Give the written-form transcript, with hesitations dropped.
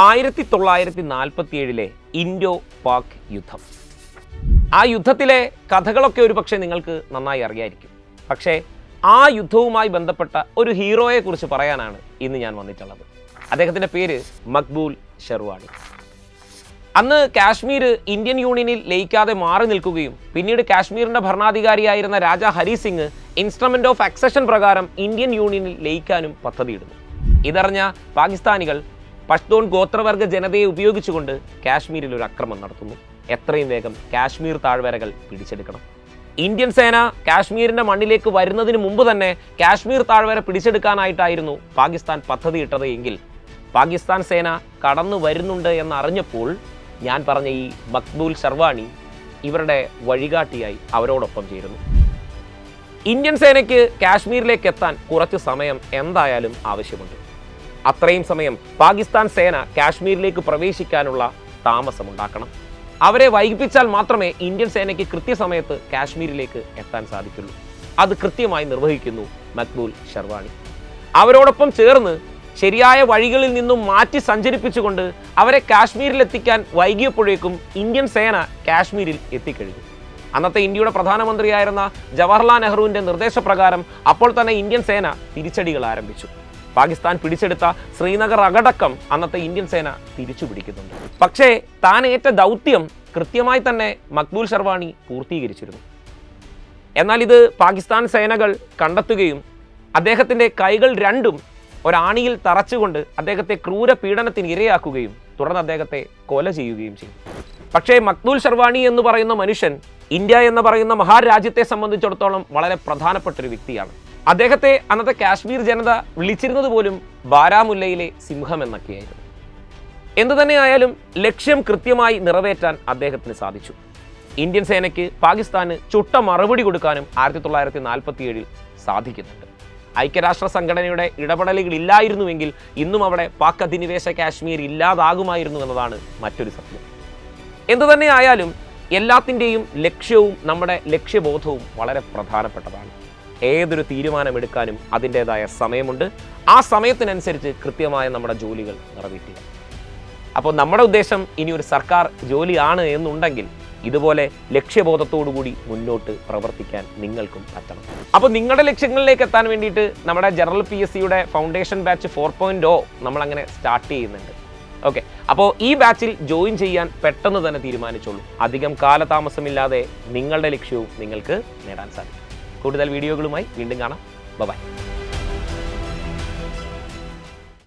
1947 Indo Pak യുദ്ധം. ആ യുദ്ധത്തിലെ കഥകളൊക്കെ ഒരുപക്ഷെ നിങ്ങൾക്ക് നന്നായി അറിയായിരിക്കും. പക്ഷേ ആ യുദ്ധവുമായി ബന്ധപ്പെട്ട ഒരു ഹീറോയെ കുറിച്ച് പറയാനാണ് ഇന്ന് ഞാൻ വന്നിട്ടുള്ളത്. അദ്ദേഹത്തിൻ്റെ പേര് മക്ബൂൽ ഷെർവാണി. അന്ന് കാശ്മീർ ഇന്ത്യൻ യൂണിയനിൽ ലയിക്കാതെ മാറി നിൽക്കുകയും പിന്നീട് കാശ്മീരിൻ്റെ ഭരണാധികാരിയായിരുന്ന Raja Hari Singh instrument of accession പ്രകാരം ഇന്ത്യൻ യൂണിയനിൽ ലയിക്കാനും പദ്ധതിയിടുന്നു. ഇതറിഞ്ഞ പാകിസ്ഥാനികൾ പഷ്തൂൺ ഗോത്രവർഗ ജനതയെ ഉപയോഗിച്ചുകൊണ്ട് കാശ്മീരിൽ ഒരു ആക്രമണം നടത്തുന്നു. എത്രയും വേഗം കാശ്മീർ താഴ്വരകൾ പിടിച്ചെടുക്കണം. ഇന്ത്യൻ സേന കാശ്മീരിൻ്റെ മണ്ണിലേക്ക് വരുന്നതിന് മുമ്പ് തന്നെ കാശ്മീർ താഴ്വര പിടിച്ചെടുക്കാനായിട്ടായിരുന്നു പാകിസ്ഥാൻ പദ്ധതിയിട്ടത് എങ്കിൽ പാകിസ്ഥാൻ സേന കടന്നു വരുന്നുണ്ട് എന്നറിഞ്ഞപ്പോൾ ഞാൻ പറഞ്ഞ ഈ മക്ബൂൽ ഷെർവാണി ഇവരുടെ വഴികാട്ടിയായി അവരോടൊപ്പം ചേരുന്നു. ഇന്ത്യൻ സേനയ്ക്ക് കാശ്മീരിലേക്ക് എത്താൻ കുറച്ച് സമയം എന്തായാലും ആവശ്യമുണ്ട്. അത്രയും സമയം പാകിസ്ഥാൻ സേന കാശ്മീരിലേക്ക് പ്രവേശിക്കാനുള്ള താമസമുണ്ടാക്കണം. അവരെ വൈകിപ്പിച്ചാൽ മാത്രമേ ഇന്ത്യൻ സേനയ്ക്ക് കൃത്യസമയത്ത് കാശ്മീരിലേക്ക് എത്താൻ സാധിക്കുള്ളൂ. അത് കൃത്യമായി നിർവഹിക്കുന്നു മക്ബൂൽ ഷെർവാണി. അവരോടൊപ്പം ചേർന്ന് ശരിയായ വഴികളിൽ നിന്നും മാറ്റി സഞ്ചരിപ്പിച്ചുകൊണ്ട് അവരെ കാശ്മീരിലെത്തിക്കാൻ വൈകിയപ്പോഴേക്കും ഇന്ത്യൻ സേന കാശ്മീരിൽ എത്തിക്കഴിഞ്ഞു. അന്നത്തെ ഇന്ത്യയുടെ പ്രധാനമന്ത്രിയായിരുന്ന ജവഹർലാൽ നെഹ്റുവിൻ്റെ നിർദ്ദേശപ്രകാരം അപ്പോൾ തന്നെ ഇന്ത്യൻ സേന തിരിച്ചടികൾ ആരംഭിച്ചു. പാകിസ്ഥാൻ പിടിച്ചെടുത്ത ശ്രീനഗർ അകടക്കം അന്നത്തെ ഇന്ത്യൻ സേന തിരിച്ചു പിടിക്കുന്നുണ്ട്. പക്ഷേ താൻ ഏറ്റ ദൗത്യം കൃത്യമായി തന്നെ മക്ബൂൽ ഷെർവാണി പൂർത്തീകരിച്ചിരുന്നു. എന്നാൽ ഇത് പാകിസ്ഥാൻ സേനകൾ കണ്ടെത്തുകയും അദ്ദേഹത്തിൻ്റെ കൈകൾ രണ്ടും ഒരാണിയിൽ തറച്ചുകൊണ്ട് അദ്ദേഹത്തെ ക്രൂര പീഡനത്തിന് ഇരയാക്കുകയും തുടർന്ന് അദ്ദേഹത്തെ കൊല ചെയ്യുകയും ചെയ്തു. പക്ഷേ മക്ബൂൽ ഷെർവാണി എന്ന് പറയുന്ന മനുഷ്യൻ ഇന്ത്യ എന്ന് പറയുന്ന മഹാരാജ്യത്തെ സംബന്ധിച്ചിടത്തോളം വളരെ പ്രധാനപ്പെട്ട ഒരു വ്യക്തിയാണ്. അദ്ദേഹത്തെ അന്നത്തെ കാശ്മീർ ജനത വിളിച്ചിരുന്നത് പോലും ബാരാമുല്ലയിലെ സിംഹം എന്നൊക്കെയായിരുന്നു. എന്തു തന്നെയായാലും ലക്ഷ്യം കൃത്യമായി നിറവേറ്റാൻ അദ്ദേഹത്തിന് സാധിച്ചു. ഇന്ത്യൻ സേനയ്ക്ക് പാകിസ്ഥാന് ചുട്ട മറുപടി കൊടുക്കാനും 1947 സാധിക്കുന്നുണ്ട്. ഐക്യരാഷ്ട്ര സംഘടനയുടെ ഇടപെടലുകൾ ഇല്ലായിരുന്നുവെങ്കിൽ ഇന്നും അവിടെ പാക് അധിനിവേശ കാശ്മീർ ഇല്ലാതാകുമായിരുന്നു എന്നതാണ് മറ്റൊരു സത്യം. എന്തു തന്നെയായാലും എല്ലാത്തിൻ്റെയും ലക്ഷ്യവും നമ്മുടെ ലക്ഷ്യബോധവും വളരെ പ്രധാനപ്പെട്ടതാണ്. ഏതൊരു തീരുമാനമെടുക്കാനും അതിൻ്റേതായ സമയമുണ്ട്. ആ സമയത്തിനനുസരിച്ച് കൃത്യമായ നമ്മുടെ ജോലികൾ നിറവേറ്റുക. അപ്പോൾ നമ്മുടെ ഉദ്ദേശം ഇനി ഒരു സർക്കാർ ജോലിയാണ് എന്നുണ്ടെങ്കിൽ ഇതുപോലെ ലക്ഷ്യബോധത്തോടുകൂടി മുന്നോട്ട് പ്രവർത്തിക്കാൻ നിങ്ങൾക്കും പറ്റണം. അപ്പോൾ നിങ്ങളുടെ ലക്ഷ്യങ്ങളിലേക്ക് എത്താൻ വേണ്ടിയിട്ട് നമ്മുടെ ജനറൽ PSCയുടെ ഫൗണ്ടേഷൻ ബാച്ച് 4.0 നമ്മളങ്ങനെ സ്റ്റാർട്ട് ചെയ്യുന്നുണ്ട്. ഓക്കെ, അപ്പോൾ ഈ ബാച്ചിൽ ജോയിൻ ചെയ്യാൻ പെട്ടെന്ന് തന്നെ തീരുമാനിച്ചോളൂ. അധികം കാലതാമസമില്ലാതെ നിങ്ങളുടെ ലക്ഷ്യവും നിങ്ങൾക്ക് നേടാൻ സാധിക്കും. കൂടുതൽ വീഡിയോകളുമായി വീണ്ടും കാണാം. ബൈ.